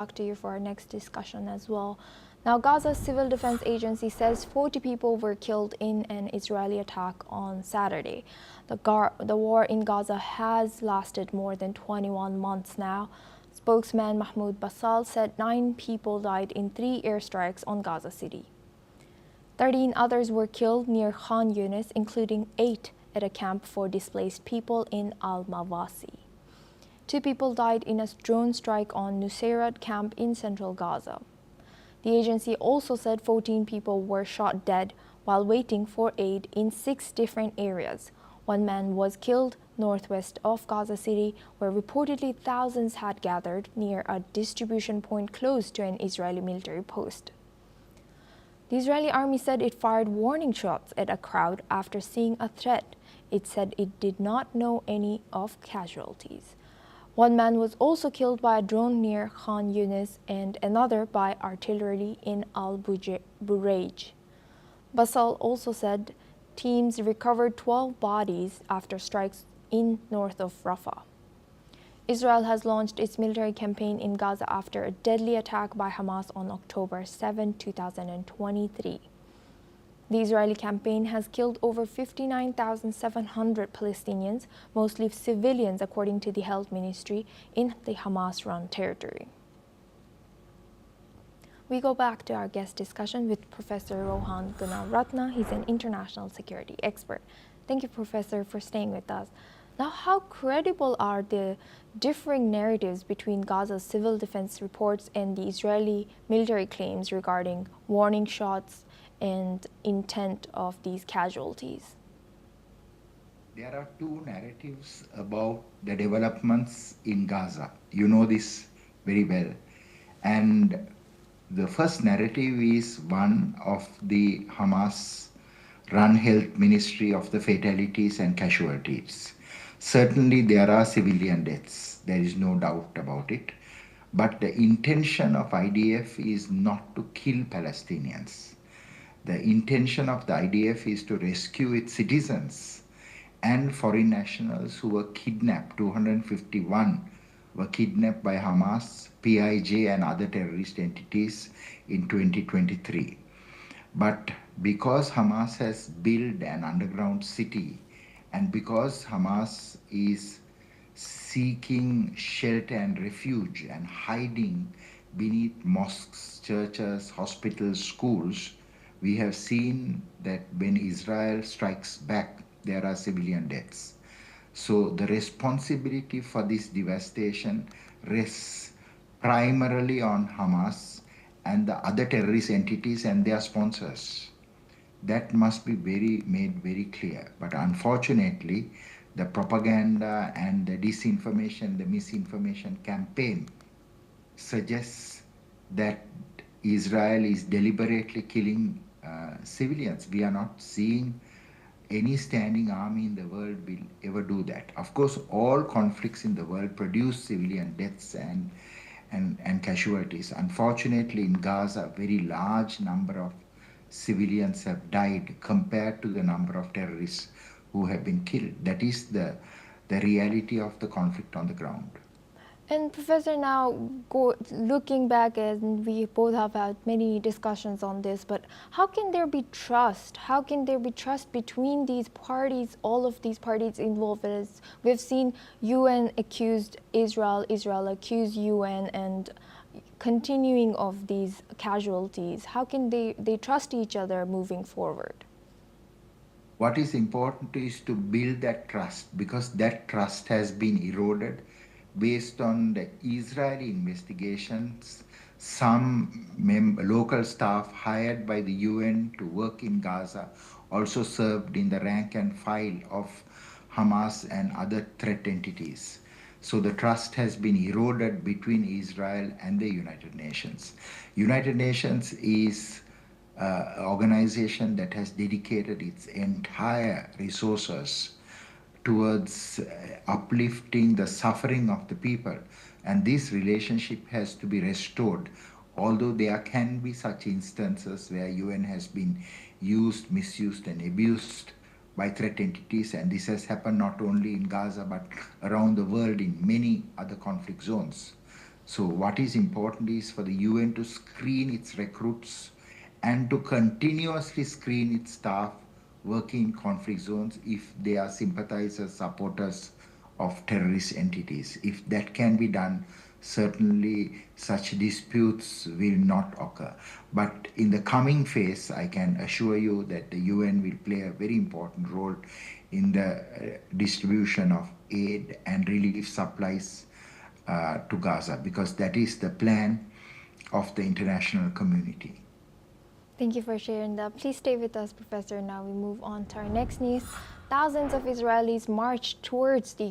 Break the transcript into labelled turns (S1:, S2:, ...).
S1: back to you for our next discussion as well. Now, Gaza's Civil Defense Agency says 40 people were killed in an Israeli attack on Saturday. The war in Gaza has lasted more than 21 months now. Spokesman Mahmoud Basal said 9 people died in 3 airstrikes on Gaza City. 13 others were killed near Khan Yunis, including 8 at a camp for displaced people in Al-Mawasi. 2 people died in a drone strike on Nusayrat camp in central Gaza. The agency also said 14 people were shot dead while waiting for aid in 6 different areas. 1 man was killed northwest of Gaza City, where reportedly thousands had gathered near a distribution point close to an Israeli military post. The Israeli army said it fired warning shots at a crowd after seeing a threat. It said it did not know any of casualties. 1 man was also killed by a drone near Khan Yunis and another by artillery in Al-Burej. Basal also said teams recovered 12 bodies after strikes in north of Rafah. Israel has launched its military campaign in Gaza after a deadly attack by Hamas on October 7, 2023. The Israeli campaign has killed over 59,700 Palestinians, mostly civilians, according to the health ministry, in the Hamas-run territory. We go back to our guest discussion with Professor Rohan Gunaratna. He's an international security expert. Thank you, Professor, for staying with us. Now, how credible are the differing narratives between Gaza's civil defense reports and the Israeli military claims regarding warning shots and intent of these casualties?
S2: There are 2 narratives about the developments in Gaza. You know this very well. And the first narrative is one of the Hamas-run health ministry of the fatalities and casualties. Certainly there are civilian deaths, there is no doubt about it. But the intention of IDF is not to kill Palestinians. The intention of the IDF is to rescue its citizens and foreign nationals who were kidnapped. 251 were kidnapped by Hamas, PIJ and other terrorist entities in 2023. But because Hamas has built an underground city and because Hamas is seeking shelter and refuge and hiding beneath mosques, churches, hospitals, schools, we have seen that when Israel strikes back, there are civilian deaths. So the responsibility for this devastation rests primarily on Hamas and the other terrorist entities and their sponsors. That must be made very clear. But unfortunately, the propaganda and the disinformation, the misinformation campaign suggests that Israel is deliberately killing civilians. We are not seeing any standing army in the world will ever do that. Of course, all conflicts in the world produce civilian deaths and casualties. Unfortunately, in Gaza, a very large number of civilians have died compared to the number of terrorists who have been killed. That is the reality of the conflict on the ground.
S1: And Professor, now looking back, and we both have had many discussions on this, but how can there be trust? How can there be trust between these parties, all of these parties involved? As we've seen UN accused Israel, Israel accused UN, and continuing of these casualties. How can they trust each other moving forward?
S2: What is important is to build that trust, because that trust has been eroded based on the Israeli investigations. Some local staff hired by the UN to work in Gaza also served in the rank and file of Hamas and other threat entities. So the trust has been eroded between Israel and the United Nations. United Nations is an organization that has dedicated its entire resources towards uplifting the suffering of the people. And this relationship has to be restored, although there can be such instances where UN has been used, misused and abused by threat entities, and this has happened not only in Gaza but around the world in many other conflict zones. So what is important is for the UN to screen its recruits and to continuously screen its staff working in conflict zones if they are sympathizers, supporters of terrorist entities. If that can be done, certainly such disputes will not occur. But in the coming phase, I can assure you that the UN will play a very important role in the distribution of aid and relief supplies to Gaza, because that is the plan of the international community.
S1: Thank you for sharing that. Please stay with us, Professor. Now we move on to our next news. Thousands of Israelis marched towards the